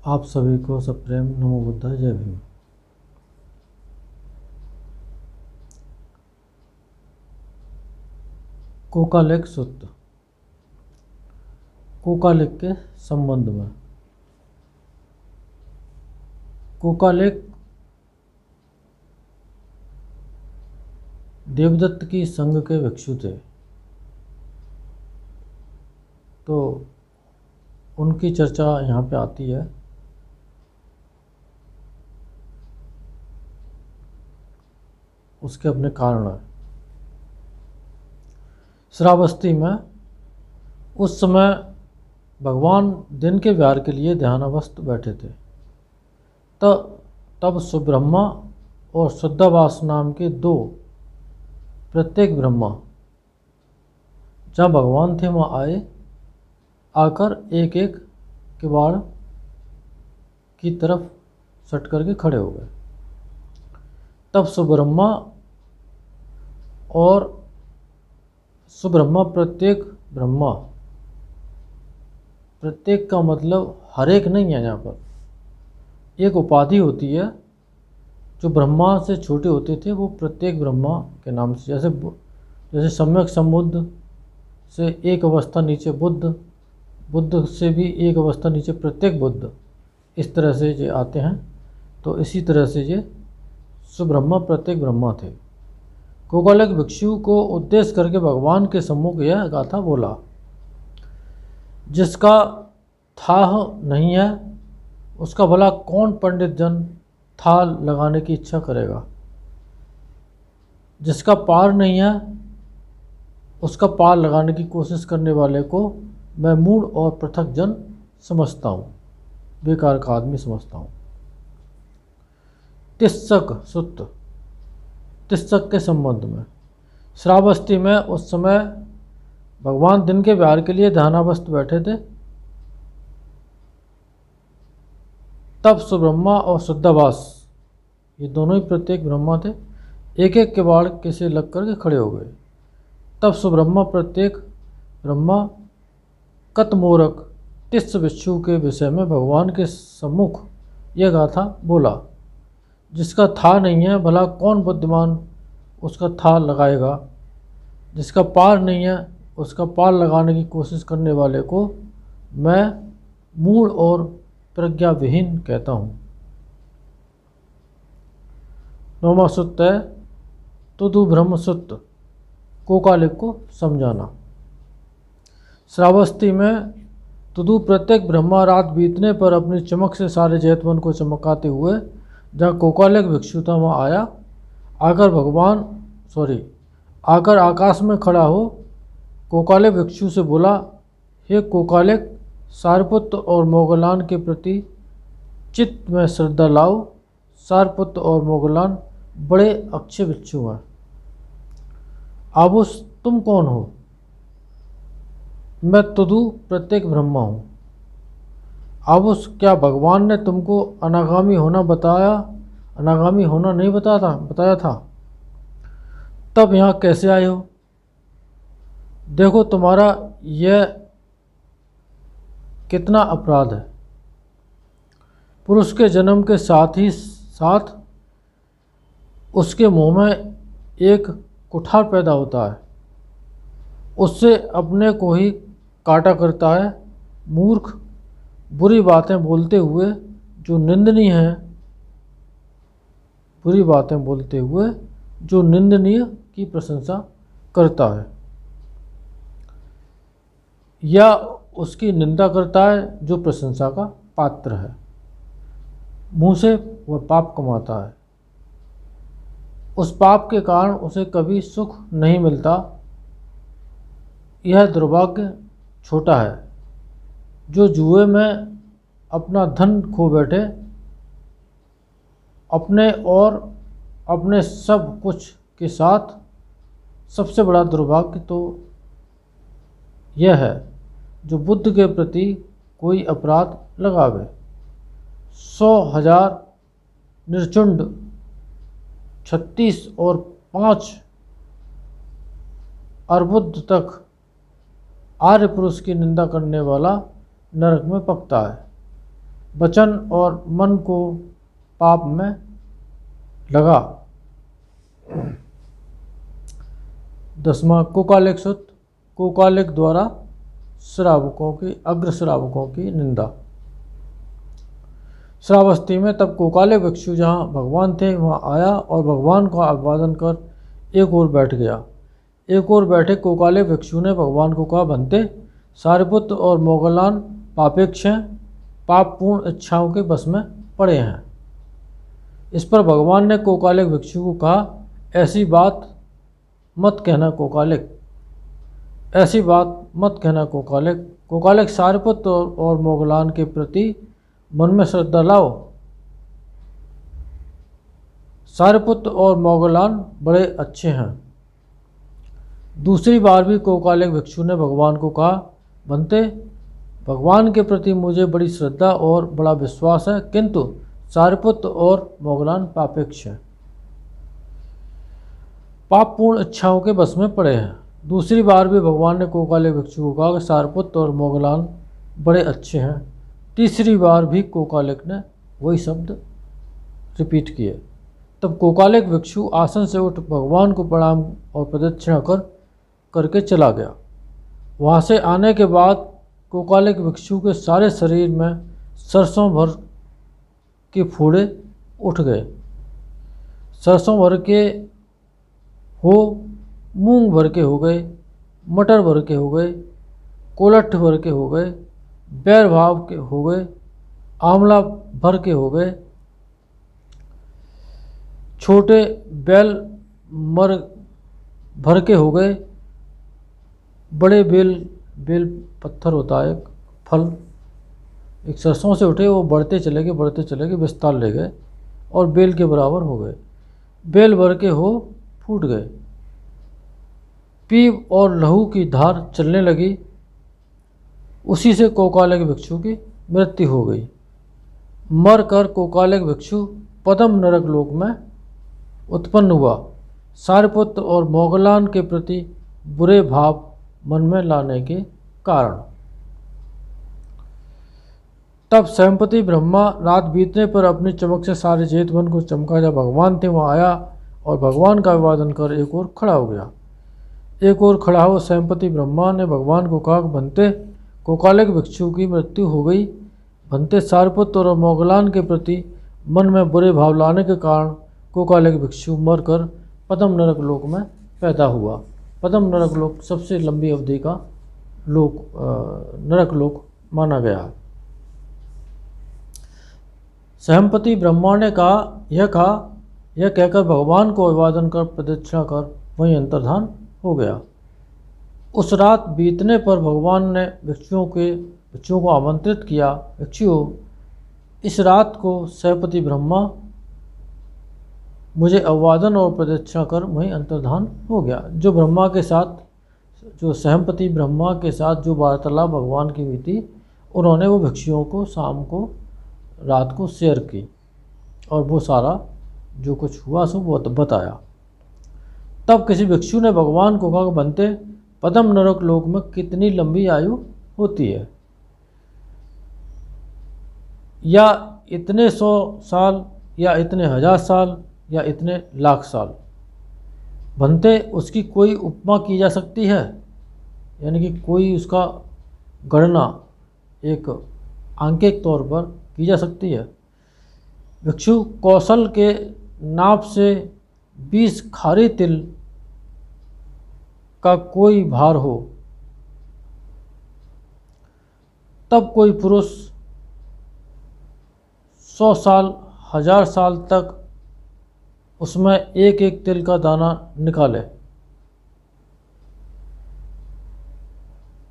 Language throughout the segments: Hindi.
आप सभी को सप्रेम नमो बुद्धाय जय भीम। कोकालेक सूत्र। कोकालेक के संबंध में। कोकालेक देवदत्त की संघ के भिक्षु थे, तो उनकी चर्चा यहाँ पे आती है। उसके अपने कारण है। श्रावस्ती में उस समय भगवान दिन के विहार के लिए ध्यानावस्थ बैठे थे। तब सुब्रह्मा और शुद्धवास नाम के दो प्रत्येक ब्रह्मा जहाँ भगवान थे वहाँ आकर एक एक किवाड़ की तरफ सट करके खड़े हो गए। तब सुब्रह्मा प्रत्येक ब्रह्मा, प्रत्येक का मतलब हर एक नहीं है। यहाँ पर एक उपाधि होती है। जो ब्रह्मा से छोटे होते थे वो प्रत्येक ब्रह्मा के नाम से, जैसे सम्यक संबुद्ध से एक अवस्था नीचे बुद्ध, बुद्ध से भी एक अवस्था नीचे प्रत्येक बुद्ध, इस तरह से ये आते हैं। तो इसी तरह से ये सुब्रह्मा प्रत्येक ब्रह्मा थे। कोकालेक भिक्षु को उद्देश्य करके भगवान के सम्मुख यह गाथा बोला, जिसका थाह नहीं है उसका भला कौन पंडित जन था लगाने की इच्छा करेगा। जिसका पार नहीं है उसका पार लगाने की कोशिश करने वाले को मैं मूढ़ और पृथक जन समझता हूँ, बेकार का आदमी समझता हूँ। तिस्सक सूत्र। तिस्सक के संबंध में। श्रावस्ती में उस समय भगवान दिन के विहार के लिए ध्यानावस्थ बैठे थे। तब सुब्रह्मा और शुद्धवास, ये दोनों ही प्रत्येक ब्रह्मा थे, एक एक किवाड़ के से लग करके खड़े हो गए। तब सुब्रह्मा प्रत्येक ब्रह्मा कतमोरक तिस्स भिक्षु के विषय में भगवान के सम्मुख यह गाथा बोला, जिसका था नहीं है भला कौन बुद्धिमान उसका था लगाएगा। जिसका पार नहीं है उसका पार लगाने की कोशिश करने वाले को मैं मूढ़ और प्रज्ञा विहीन कहता हूँ। नौवां सूत्र है तुदु ब्रह्म सूत्र। कोकालेक को समझाना। श्रावस्ती में तुदु प्रत्येक ब्रह्मा रात बीतने पर अपनी चमक से सारे जैतवन को चमकाते हुए जहाँ कोकालेक भिक्षु था वहाँ आकर आकाश में खड़ा हो कोकालेक भिक्षु से बोला, हे कोकालेक, सारपुत्र और मोगलान के प्रति चित्त में श्रद्धा लाओ। सारपुत्र और मोगलान बड़े अच्छे भिक्षु हैं। आबुस तुम कौन हो? मैं तुदु प्रत्येक ब्रह्मा हूँ। आबुस क्या भगवान ने तुमको अनागामी होना नहीं बताया था? तब यहाँ कैसे आए हो? देखो तुम्हारा यह कितना अपराध है। पुरुष के जन्म के साथ ही साथ उसके मुंह में एक कुठार पैदा होता है, उससे अपने को ही काटा करता है। मूर्ख बुरी बातें बोलते हुए जो निंदनीय की प्रशंसा करता है या उसकी निंदा करता है जो प्रशंसा का पात्र है, मुंह से वह पाप कमाता है। उस पाप के कारण उसे कभी सुख नहीं मिलता। यह दुर्भाग्य छोटा है जो जुए में अपना धन खो बैठे। अपने और अपने सब कुछ के साथ सबसे बड़ा दुर्भाग्य तो यह है जो बुद्ध के प्रति कोई अपराध लगावे। 100,000 निर्चुंड 36 और 5 अर्बुद्ध तक आर्य पुरुष की निंदा करने वाला नरक में पकता है। वचन और मन को पाप में लगा। 10वां कोकालिक सूत्र, कोकालिक द्वारा श्रावकों की, अग्र श्रावकों की निंदा। श्रावस्ती में तब कोकालिक भिक्षु जहाँ भगवान थे वहाँ आया और भगवान का अभिवादन कर एक ओर बैठ गया। एक ओर बैठे कोकालिक भिक्षु ने भगवान को कहा, बनते सारिपुत्र और मोगलान पापेक्ष हैं, पापपूर्ण इच्छाओं के बस में पड़े हैं। इस पर भगवान ने कोकालिक भिक्षु को कहा, ऐसी बात मत कहना कोकालिक, ऐसी बात मत कहना कोकालिक। कोकालिक सारिपुत्र और मोगलान के प्रति मन में श्रद्धा लाओ। सारिपुत्र और मोगलान बड़े अच्छे हैं। दूसरी बार भी कोकालिक भिक्षु ने भगवान को कहा, बनते भगवान के प्रति मुझे बड़ी श्रद्धा और बड़ा विश्वास है, किंतु सारिपुत्र और मोगलान पापेक्ष हैं, पापपूर्ण इच्छाओं के बस में पड़े हैं। दूसरी बार भी भगवान ने कोकालिक भिक्षु को कहा कि सारिपुत्र और मोगलान बड़े अच्छे हैं। तीसरी बार भी कोकालिक ने वही शब्द रिपीट किए। तब कोकालिक भिक्षु आसन से उठ भगवान को प्रणाम और प्रदक्षिणा करके चला गया। वहाँ से आने के बाद कोकालिक भिक्षु के सारे शरीर में सरसों भर के फोड़े उठ गए। सरसों भर के हो, मूंग भर के हो गए, मटर भर के हो गए, कोलठ भर के हो गए, बैर भाव के हो गए, आंवला भर के हो गए, छोटे बेल मर भर के हो गए, बड़े बेल पत्थर होता है एक फल, एक सरसों से उठे, वो बढ़ते चले गए विस्तार ले गए और बेल के बराबर हो गए। बेल भर के हो फूट गए। पीप और लहू की धार चलने लगी। उसी से कोकालिक भिक्षु की मृत्यु हो गई। मर कर कोकालिक भिक्षु पद्म नरक लोक में उत्पन्न हुआ। सारिपुत्र और मोगलान के प्रति बुरे भाव मन में लाने के कारण। तब स्वयंपति ब्रह्मा रात बीतने पर अपनी चमक से सारे चेतवन को चमका। जब भगवान थे वहाँ आया और भगवान का अभिवादन कर एक ओर खड़ा हो गया। एक ओर खड़ा हो स्वयंपति ब्रह्मा ने भगवान को कहा, बनते कोकालिक भिक्षु की मृत्यु हो गई। बनते सारिपुत्र और मोगलान के प्रति मन में बुरे भाव लाने के कारण कोकालिक भिक्षु मरकर पद्म नरक लोक में पैदा हुआ। पद्म नरक लोक सबसे लंबी अवधि का नरक लोक माना गया है। स्वयंपति ब्रह्मा ने यह कहकर भगवान को अभिवादन कर प्रदक्षिणा कर वहीं अंतर्धान हो गया। उस रात बीतने पर भगवान ने भिक्षुओं को आमंत्रित किया, भिक्षुओं इस रात को स्वयंपति ब्रह्मा मुझे अभिवादन और प्रदक्षिणा कर वहीं अंतर्धान हो गया। जो स्वयंपति ब्रह्मा के साथ जो वार्तालाप भगवान की हुई थी, उन्होंने वो भिक्षुओं को शाम को रात को शेयर की और वो सारा जो कुछ हुआ सो वो बताया। तब किसी भिक्षु ने भगवान को कहा, बनते पद्म नरक लोक में कितनी लंबी आयु होती है? या इतने 100 साल, या इतने 1000 साल, या इतने लाख साल? बनते उसकी कोई उपमा की जा सकती है? यानी कि कोई उसका गणना एक आंकिक तौर पर की जा सकती है? भिक्षु कौशल के नाप से 20 खारी तिल का कोई भार हो, तब कोई पुरुष 100 साल 1000 साल तक उसमें एक एक तिल का दाना निकाले।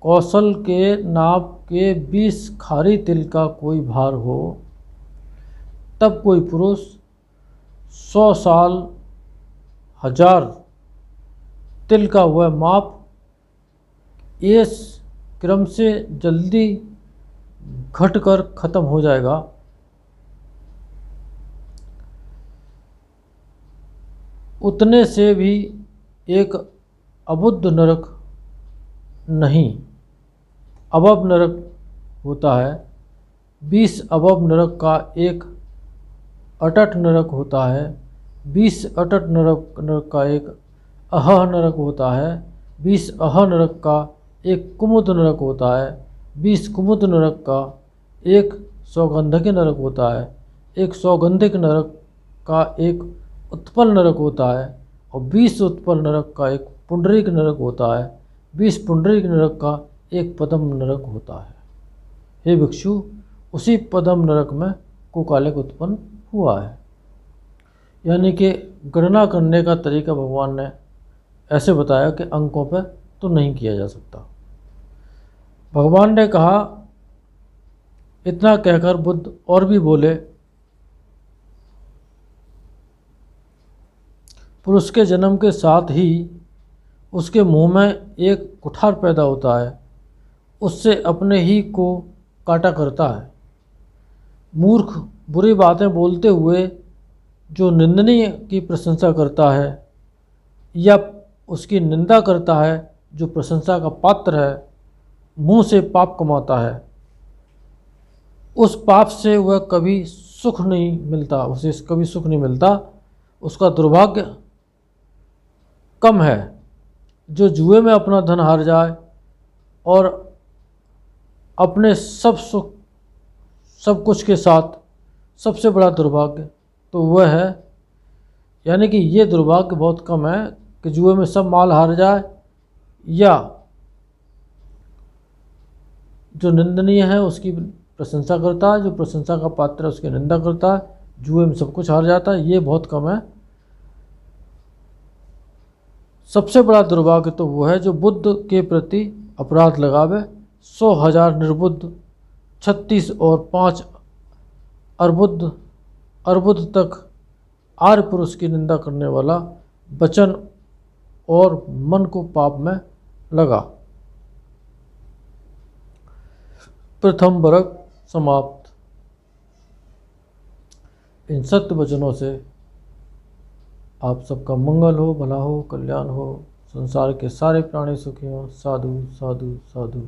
कौशल के नाप के 20 खारी तिल का कोई भार हो, तब कोई पुरुष 100 साल 1000 तिल का वह माप इस क्रम से जल्दी घटकर खत्म हो जाएगा। उतने से भी एक अबुद्ध नरक नहीं, अबब नरक होता है, 20 अबब नरक का एक अटट नरक होता है। 20 अटट नरक का एक अह नरक होता है। 20 अह नरक का एक कुमुद नरक होता है। 20 कुमुद नरक का एक सौगंधिक नरक होता है। एक सौगंधिक नरक का एक उत्पल नरक होता है और 20 उत्पल नरक का एक पुंडरीक नरक होता है। 20 पुंडरीक नरक का एक पदम नरक होता है। हे भिक्षु, उसी पदम नरक में कुकालिक उत्पन्न हुआ है। यानी कि गणना करने का तरीका भगवान ने ऐसे बताया कि अंकों पर तो नहीं किया जा सकता। भगवान ने कहा, इतना कहकर बुद्ध और भी बोले, पुरुष के जन्म के साथ ही उसके मुंह में एक कुठार पैदा होता है, उससे अपने ही को काटा करता है। मूर्ख बुरी बातें बोलते हुए जो निंदनीय की प्रशंसा करता है या उसकी निंदा करता है जो प्रशंसा का पात्र है, मुंह से पाप कमाता है, उस पाप से वह कभी सुख नहीं मिलता, उसे कभी सुख नहीं मिलता। उसका दुर्भाग्य कम है। जो जुए में अपना धन हार जाए और अपने सब सुख सब कुछ के साथ सबसे बड़ा दुर्भाग्य तो वह है, यानी कि ये दुर्भाग्य बहुत कम है कि जुए में सब माल हार जाए या जो निंदनीय है उसकी प्रशंसा करता है, जो प्रशंसा का पात्र है उसकी निंदा करता है, जुए में सब कुछ हार जाता है। ये बहुत कम है। सबसे बड़ा दुर्भाग्य तो वो है जो बुद्ध के प्रति अपराध लगावे। 100,000 निर्बुद्ध, 36 और 5 अर्बुद तक आर्य पुरुष की निंदा करने वाला वचन और मन को पाप में लगा। प्रथम वर्ग समाप्त। इन सत्य वचनों से आप सबका मंगल हो, भला हो, कल्याण हो, संसार के सारे प्राणी सुखी हों। साधु साधु साधु।